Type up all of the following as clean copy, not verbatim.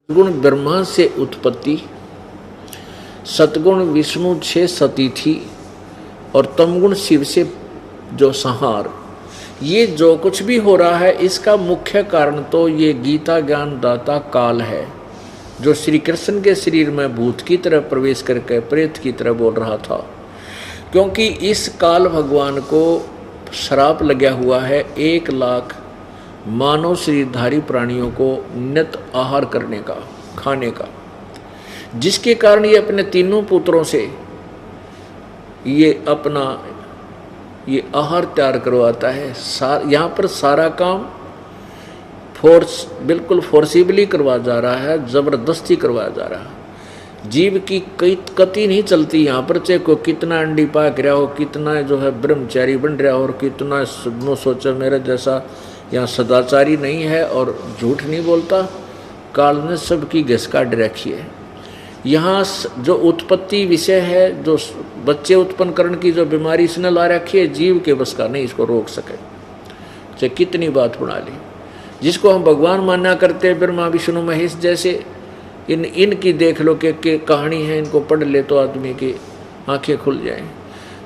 गुण ब्रह्मा से उत्पत्ति, सतगुण विष्णु से सती थी और तमगुण शिव से जो संहार। ये जो कुछ भी हो रहा है इसका मुख्य कारण तो ये गीता ज्ञान दाता काल है, जो श्री कृष्ण के शरीर में भूत की तरह प्रवेश करके प्रेत की तरह बोल रहा था। क्योंकि इस काल भगवान को श्राप लगा हुआ है 1 लाख मानव शरीरधारी प्राणियों को नित आहार करने का, खाने का, जिसके कारण ये अपने तीनों पुत्रों से ये अपना ये आहार तैयार करवाता है। यहाँ पर सारा काम बिल्कुल फोर्सिबली करवाया जा रहा है, जबरदस्ती करवाया जा रहा है। जीव की कई कति नहीं चलती यहाँ पर, चाहे कोई कितना अंडी पाक रहा हो, कितना जो है ब्रह्मचारी बन रहा हो और कितना सोचो मेरे जैसा यहाँ सदाचारी नहीं है और झूठ नहीं बोलता। काल ने सबकी घिस काट रखी है। यहाँ जो उत्पत्ति विषय है, जो बच्चे उत्पन्न करने की जो बीमारी इसने ला रखी है, जीव के बस का नहीं इसको रोक सके। चाहे कितनी बात बना ली, जिसको हम भगवान माना करते हैं ब्रह्मा विष्णु महेश जैसे, इनकी देख लो कि कहानी है, इनको पढ़ ले तो आदमी की आंखें खुल जाएं।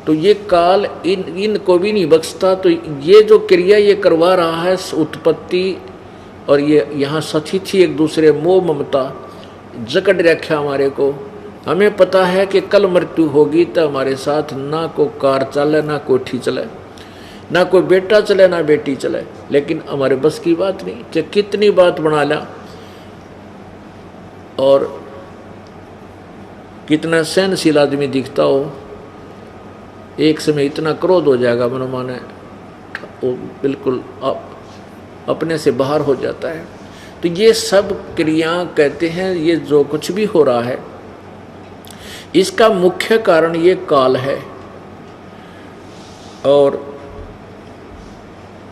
तो ये काल इनको भी नहीं बख्शता। तो ये जो क्रिया ये करवा रहा है उत्पत्ति, और ये यहाँ सती थी एक दूसरे मोह ममता जकड़ रखा हमारे को। हमें पता है कि कल मृत्यु होगी तो हमारे साथ ना कोई कार चले, ना कोठी चले, ना कोई बेटा चले, ना बेटी चले, लेकिन हमारे बस की बात नहीं। चाहे कितनी बात बना ला और कितना सहनशील आदमी दिखता हो, एक समय इतना क्रोध हो जाएगा मन माने वो बिल्कुल अपने से बाहर हो जाता है। तो ये सब क्रिया कहते हैं, ये जो कुछ भी हो रहा है इसका मुख्य कारण ये काल है। और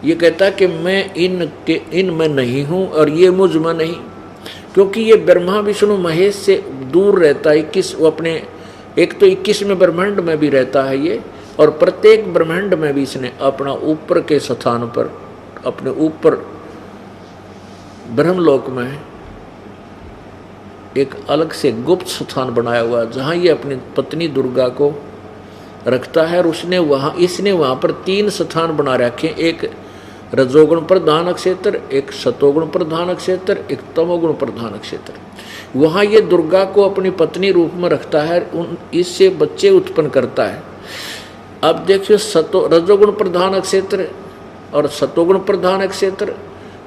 ये कहता कि मैं इन में नहीं हूँ और ये मुझ में नहीं, क्योंकि ये ब्रह्मा विष्णु महेश से दूर रहता है। 21 अपने एक तो 21वें ब्रह्मांड में भी रहता है ये, और प्रत्येक ब्रह्मांड में भी इसने अपना ऊपर के स्थान पर, अपने ऊपर ब्रह्मलोक में एक अलग से गुप्त स्थान बनाया हुआ, जहाँ ये अपनी पत्नी दुर्गा को रखता है। और इसने वहाँ पर 3 स्थान बना रखे, एक रजोगुण प्रधान क्षेत्र, एक सतोगुण प्रधान क्षेत्र, एक तमोगुण प्रधान क्षेत्र। वहाँ ये दुर्गा को अपनी पत्नी रूप में रखता है, इससे बच्चे उत्पन्न करता है। अब देखिए रजोगुण प्रधान क्षेत्र और सतोगुण प्रधान क्षेत्र,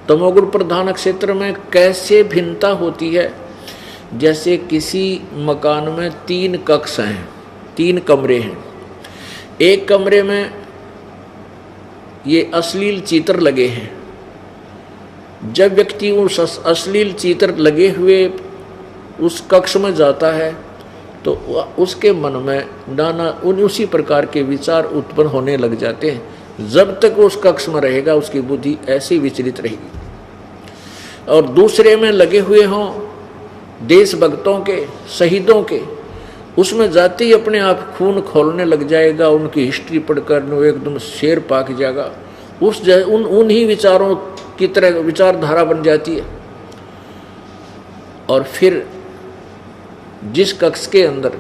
तमोगुण प्रधान क्षेत्र में कैसे भिन्नता होती है। जैसे किसी मकान में 3 कक्ष हैं, 3 कमरे हैं। एक कमरे में ये अश्लील चित्र लगे हैं। जब व्यक्ति उस अश्लील चित्र लगे हुए उस कक्ष में जाता है तो उसके मन में नाना उसी प्रकार के विचार उत्पन्न होने लग जाते हैं। जब तक उस कक्ष में रहेगा उसकी बुद्धि ऐसी विचलित रहेगी। और दूसरे में लगे हुए हों देशभक्तों के, शहीदों के, उसमें जाते ही अपने आप खून खोलने लग जाएगा। उनकी हिस्ट्री पढ़कर वो एकदम शेर पाक जाएगा। उन्हीं विचारों की तरह विचारधारा बन जाती है। और फिर जिस कक्ष के अंदर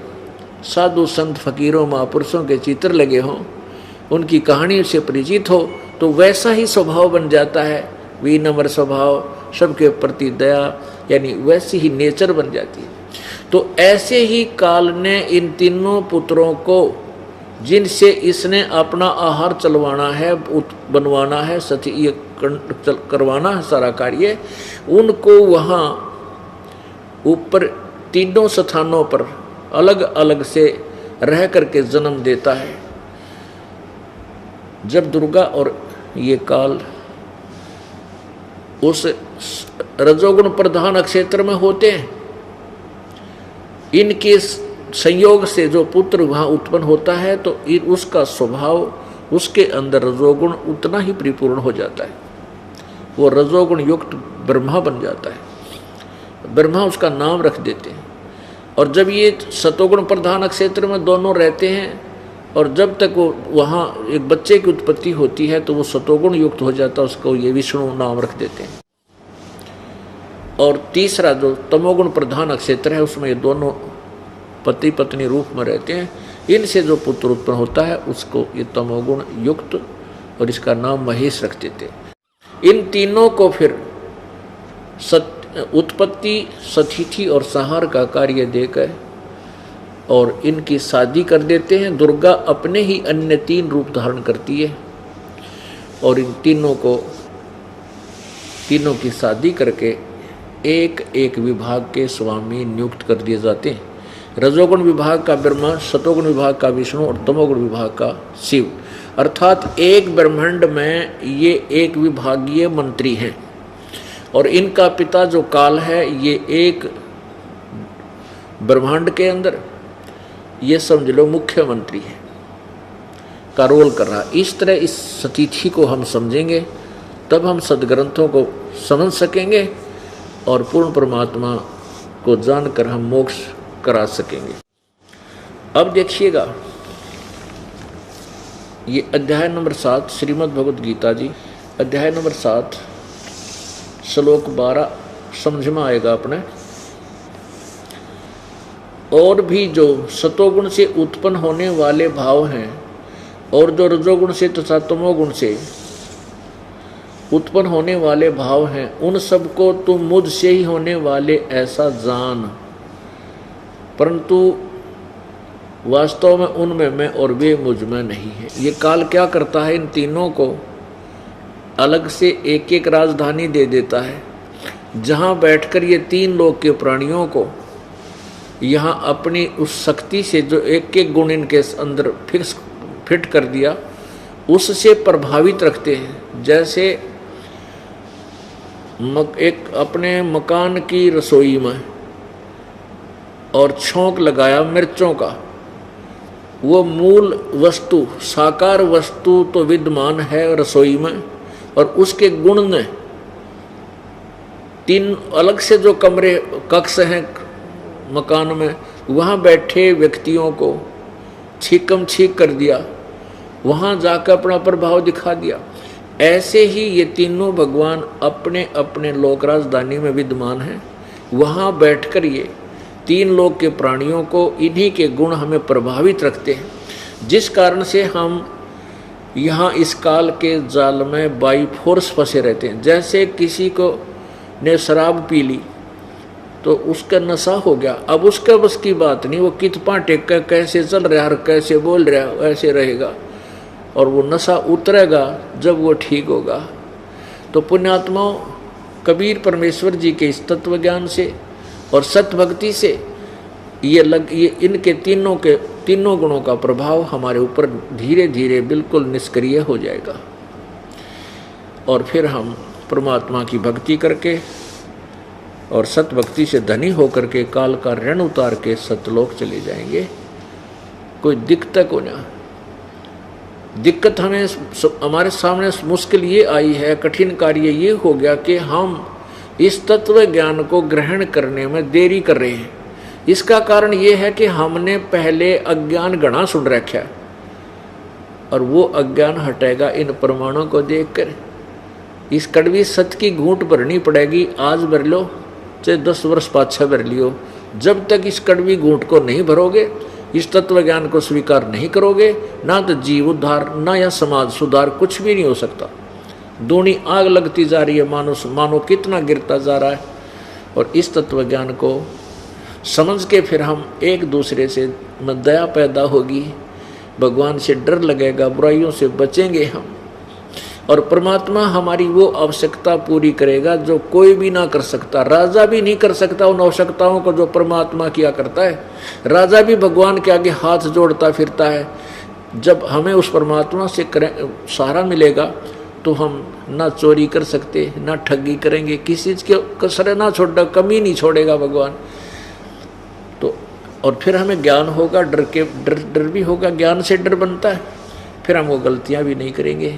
साधु संत फकीरों महापुरुषों के चित्र लगे हों, उनकी कहानी से परिचित हो, तो वैसा ही स्वभाव बन जाता है, विनम्र स्वभाव, सबके प्रति दया, यानी वैसी ही नेचर बन जाती है। तो ऐसे ही काल ने इन तीनों पुत्रों को, जिनसे इसने अपना आहार चलवाना है, बनवाना है, ये करवाना है सारा कार्य, उनको वहाँ ऊपर तीनों स्थानों पर अलग अलग से रह करके जन्म देता है। जब दुर्गा और ये काल उस रजोगुण प्रधान क्षेत्र में होते हैं, इनके संयोग से जो पुत्र वहाँ उत्पन्न होता है, तो उसका स्वभाव, उसके अंदर रजोगुण उतना ही परिपूर्ण हो जाता है। वो रजोगुण युक्त ब्रह्मा बन जाता है। ब्रह्मा उसका नाम रख देते हैं। और जब ये सतोगुण प्रधान क्षेत्र में दोनों रहते हैं, और जब तक वो वहाँ एक बच्चे की उत्पत्ति होती है तो वो सतोगुण युक्त हो जाता है, उसको ये विष्णु नाम रख देते हैं। और तीसरा जो तमोगुण प्रधान क्षेत्र है उसमें ये दोनों पति पत्नी रूप में रहते हैं। इनसे जो पुत्र उत्पन्न होता है उसको ये तमोगुण युक्त, और इसका नाम महेश रखते थे। इन तीनों को फिर उत्पत्ति, सतिथि और संहार का कार्य देकर और इनकी शादी कर देते हैं। दुर्गा अपने ही अन्य 3 रूप धारण करती है और इन तीनों की शादी करके एक एक विभाग के स्वामी नियुक्त कर दिए जाते हैं। रजोगुण विभाग का ब्रह्मा, सतोगुण विभाग का विष्णु और तमोगुण विभाग का शिव। अर्थात एक ब्रह्मांड में ये एक विभागीय मंत्री हैं और इनका पिता जो काल है ये एक ब्रह्मांड के अंदर ये समझ लो मुख्यमंत्री है का रोल कर रहा। इस तरह इस सतिथि को हम समझेंगे तब हम सदग्रंथों को समझ सकेंगे और पूर्ण परमात्मा को जानकर हम मोक्ष करा सकेंगे। अब देखिएगा ये अध्याय नंबर 7 श्रीमद् भगवद गीता जी, अध्याय नंबर 7 श्लोक 12 समझ में आएगा अपने। और भी जो सतोगुण से उत्पन्न होने वाले भाव हैं और जो रजोगुण से तथा तमोगुण से उत्पन्न होने वाले भाव हैं उन सबको तुम मुझसे ही होने वाले ऐसा जान, परंतु वास्तव में उनमें मैं और वे मुझ में नहीं है। ये काल क्या करता है, इन तीनों को अलग से एक एक राजधानी दे देता है जहाँ बैठकर ये 3 लोक के प्राणियों को यहाँ अपनी उस शक्ति से जो एक एक गुण इनके अंदर फिट कर दिया उससे प्रभावित रखते हैं। जैसे एक अपने मकान की रसोई में और छौंक लगाया मिर्चों का, वो मूल वस्तु साकार वस्तु तो विद्यमान है रसोई में और उसके गुण ने 3 अलग से जो कमरे कक्ष हैं मकान में वहाँ बैठे व्यक्तियों को छीकम छीक कर दिया, वहाँ जाकर अपना प्रभाव दिखा दिया। ऐसे ही ये तीनों भगवान अपने अपने लोक राजधानी में विद्यमान हैं। वहाँ बैठकर ये 3 लोक के प्राणियों को इन्हीं के गुण हमें प्रभावित रखते हैं, जिस कारण से हम यहाँ इस काल के जाल में बाई फोर्स फंसे रहते हैं। जैसे किसी को ने शराब पी ली तो उसका नशा हो गया, अब उसका बस की बात नहीं, वो कितना टेक कर कैसे चल रहा है, कैसे बोल रहा है, ऐसे रहेगा और वो नशा उतरेगा जब वो ठीक होगा। तो पुण्यात्माओं, कबीर परमेश्वर जी के इस तत्व ज्ञान से और सत्य भक्ति से ये इनके तीनों गुणों का प्रभाव हमारे ऊपर धीरे धीरे बिल्कुल निष्क्रिय हो जाएगा और फिर हम परमात्मा की भक्ति करके और सत्य भक्ति से धनी होकर के काल का ऋण उतार के सतलोक चले जाएंगे। कोई दिक्कत को ना, दिक्कत हमें हमारे सामने मुश्किल ये आई है, कठिन कार्य ये हो गया कि हम इस तत्व ज्ञान को ग्रहण करने में देरी कर रहे हैं। इसका कारण ये है कि हमने पहले अज्ञान घना सुन रखा है और वो अज्ञान हटेगा इन प्रमाणों को देखकर। इस कड़वी सत्य की घूंट भरनी पड़ेगी, आज भर लो चाहे 10 वर्ष पाछा भर लियो। जब तक इस कड़वी घूंट को नहीं भरोगे, इस तत्व ज्ञान को स्वीकार नहीं करोगे, ना तो जीव उद्धार ना या समाज सुधार कुछ भी नहीं हो सकता। दूनी आग लगती जा रही है, मानो कितना गिरता जा रहा है। और इस तत्व ज्ञान को समझ के फिर हम एक दूसरे से दया पैदा होगी, भगवान से डर लगेगा, बुराइयों से बचेंगे हम और परमात्मा हमारी वो आवश्यकता पूरी करेगा जो कोई भी ना कर सकता। राजा भी नहीं कर सकता उन आवश्यकताओं को जो परमात्मा किया करता है। राजा भी भगवान के आगे हाथ जोड़ता फिरता है। जब हमें उस परमात्मा से सहारा मिलेगा तो हम ना चोरी कर सकते, ना ठगी करेंगे, किसी चीज़ के कसरे ना छोड़, कमी नहीं छोड़ेगा भगवान। तो और फिर हमें ज्ञान होगा, डर भी होगा, ज्ञान से डर बनता है, फिर हम वो गलतियाँ भी नहीं करेंगे।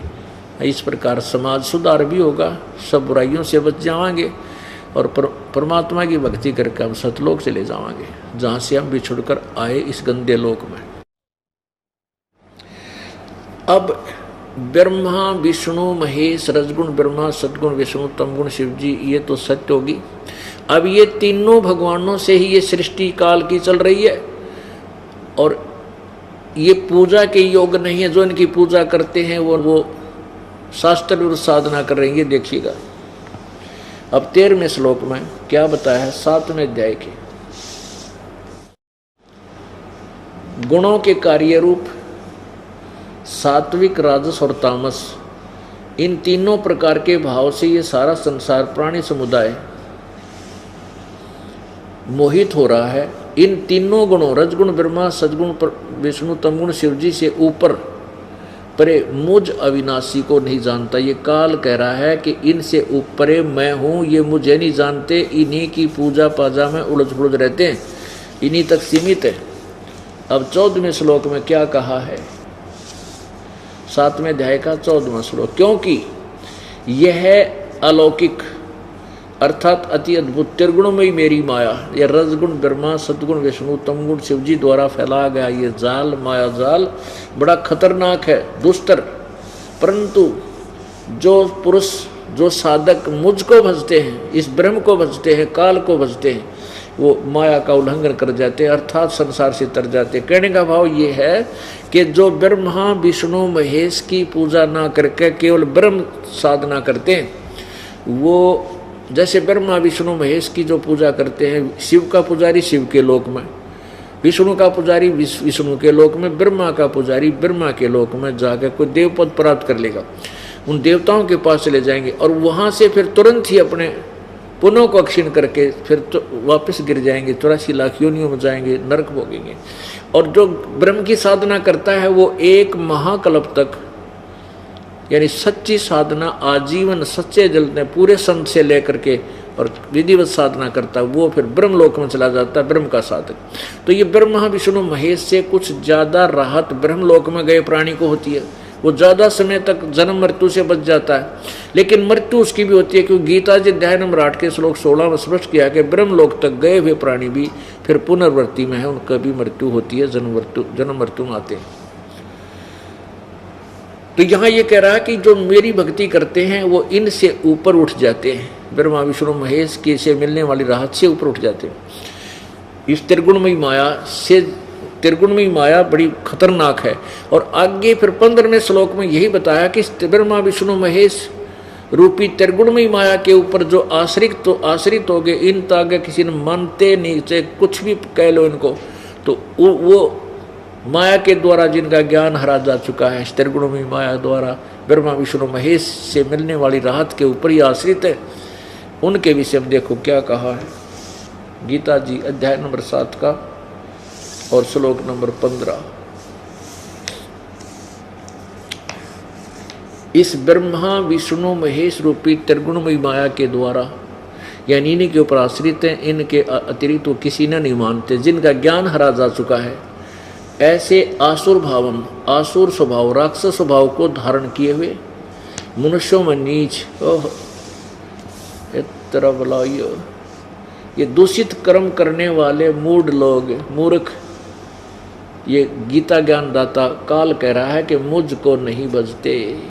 इस प्रकार समाज सुधार भी होगा, सब बुराइयों से बच जाएंगे और परमात्मा की भक्ति करके हम सतलोक चले जाएंगे, जहाँ से हम बिछुड़कर आए इस गंदे लोक में। अब ब्रह्मा विष्णु महेश, रजगुण ब्रह्मा, सदगुण विष्णु, तमगुण शिव जी, ये तो सत्य होगी। अब ये तीनों भगवानों से ही ये सृष्टि काल की चल रही है, और ये पूजा के योग नहीं है। जो इनकी पूजा करते हैं वो शास्त्र विरुद्ध साधना कर रहे हैं। ये देखिएगा अब 13वें श्लोक में क्या बताया है, 7वें अध्याय के गुणों के कार्य रूप सात्विक, राजस और तामस, इन तीनों प्रकार के भाव से ये सारा संसार प्राणी समुदाय मोहित हो रहा है। इन तीनों गुणों रजगुण ब्रह्मा, सदगुण विष्णु, तमगुण शिव जी से ऊपर परे मुझ अविनाशी को नहीं जानता। ये काल कह रहा है कि इनसे ऊपरे मैं हूँ, ये मुझे नहीं जानते, इन्हीं की पूजा पाजा में उलझ पुलझ रहते हैं, इन्हीं तक सीमित है। अब 14वें श्लोक में क्या कहा है, 7वें अध्याय का 14वां श्लोक, क्योंकि यह अलौकिक अर्थात अति अद्भुत त्रिगुणमयी मेरी माया, यह रजगुण ब्रह्मा, सदगुण विष्णु, तमगुण शिव जी द्वारा फैला गया ये जाल, माया जाल बड़ा खतरनाक है, दुस्तर। परंतु जो पुरुष, जो साधक मुझको भजते हैं, इस ब्रह्म को भजते हैं, काल को भजते हैं, वो माया का उल्लंघन कर जाते हैं, अर्थात संसार से तर जाते हैं। कहने का भाव ये है कि जो ब्रह्मा विष्णु महेश की पूजा ना करके केवल ब्रह्म साधना करते हैं, वो जैसे ब्रह्मा विष्णु महेश की जो पूजा करते हैं, शिव का पुजारी शिव के लोक में, विष्णु का पुजारी विष्णु के लोक में, ब्रह्मा का पुजारी ब्रह्मा के लोक में जाकर कोई देव पद प्राप्त कर लेगा, उन देवताओं के पास चले जाएंगे और वहाँ से फिर तुरंत ही अपने पुनः को क्षीण करके फिर तो वापस गिर जाएंगे, 84 लाख योनियों में जाएंगे, नरक भोगेंगे। और जो ब्रह्म की साधना करता है वो एक महाकल्प तक, यानी सच्ची साधना आजीवन सच्चे जलते पूरे संत से लेकर के और विधिवत साधना करता है, वो फिर ब्रह्म लोक में चला जाता है, ब्रह्म का साधक। तो ये ब्रह्मा विष्णु महेश से कुछ ज़्यादा राहत ब्रह्म लोक में गए प्राणी को होती है, वो ज़्यादा समय तक जन्म मृत्यु से बच जाता है। लेकिन मृत्यु उसकी भी होती है, क्योंकि गीता जी अध्याय नंबर 8 के श्लोक 16 में स्पष्ट किया कि ब्रह्म लोक तक गए हुए प्राणी भी फिर पुनर्वृत्ति में है, उनका भी मृत्यु होती है, जन्म मृत्यु में आते हैं। तो यहाँ ये कह रहा है कि जो मेरी भक्ति करते हैं वो इनसे ऊपर उठ जाते हैं, ब्रह्मा विष्णु महेश के से मिलने वाली राहत से ऊपर उठ जाते हैं। इस त्रिगुणमयी माया से, त्रिगुणमयी माया बड़ी खतरनाक है। और आगे फिर 15वें श्लोक में यही बताया कि ब्रह्मा विष्णु महेश रूपी त्रिगुणमयी माया के ऊपर जो आश्रित हो गए, इन तो आगे किसी ने मानते नहीं, चाहे कुछ भी कह लो इनको, तो वो माया के द्वारा जिनका ज्ञान हरा जा चुका है, त्रिगुणमयी माया द्वारा ब्रह्मा विष्णु महेश से मिलने वाली राहत के ऊपर ही आश्रित है, उनके विषय में देखो क्या कहा है गीता जी अध्याय नंबर 7 का और श्लोक नंबर 15। इस ब्रह्मा विष्णु महेश रूपी त्रिगुणमयी माया के द्वारा, यानी इन्हीं के ऊपर आश्रित हैं, इनके अतिरिक्त तो किसी ने नहीं मानते, जिनका ज्ञान हरा जा चुका है, ऐसे आसुर भावम, आसुर स्वभाव, राक्षस स्वभाव को धारण किए हुए मनुष्यों में नीच, इतना बलाइयो, ये दूषित कर्म करने वाले मूढ़ लोग, मूर्ख, ये गीता ज्ञान दाता काल कह रहा है कि मुझको नहीं बजते।